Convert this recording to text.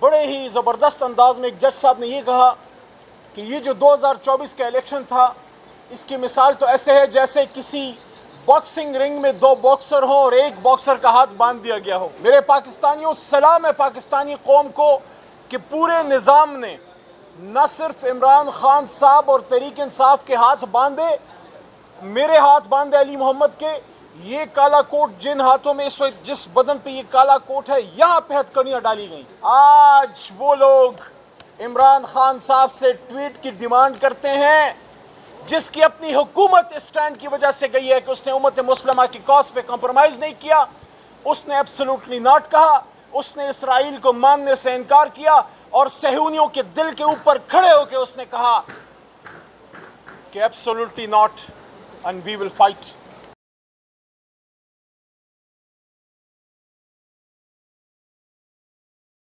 बड़े ही ज़बरदस्त अंदाज में एक जज साहब ने यह कहा कि ये जो 2024 का इलेक्शन था, इसकी मिसाल तो ऐसे है जैसे किसी बॉक्सिंग रिंग में दो बॉक्सर हो और एक बॉक्सर का हाथ बांध दिया गया हो। मेरे पाकिस्तानियों, सलाम है पाकिस्तानी कौम को कि पूरे निज़ाम ने न सिर्फ इमरान खान साहब और तहरीक इंसाफ के हाथ बांधे, मेरे हाथ बांधे अली मोहम्मद के। ये काला कोट जिन हाथों में इस वक्त, जिस बदन पे ये काला कोट है, यहां पे हथकड़ियां डाली गई। आज वो लोग इमरान खान साहब से ट्वीट की डिमांड करते हैं जिसकी अपनी हुकूमत स्टैंड की वजह से गई है कि उसने उम्मत मुस्लिमा की कॉज पे कॉम्प्रोमाइज नहीं किया। उसने एब्सोल्युटली नॉट कहा, उसने इसराइल को मानने से इनकार किया और सहूनियों के दिल के ऊपर खड़े होकर उसने कहा कि absolutely not and we will fight.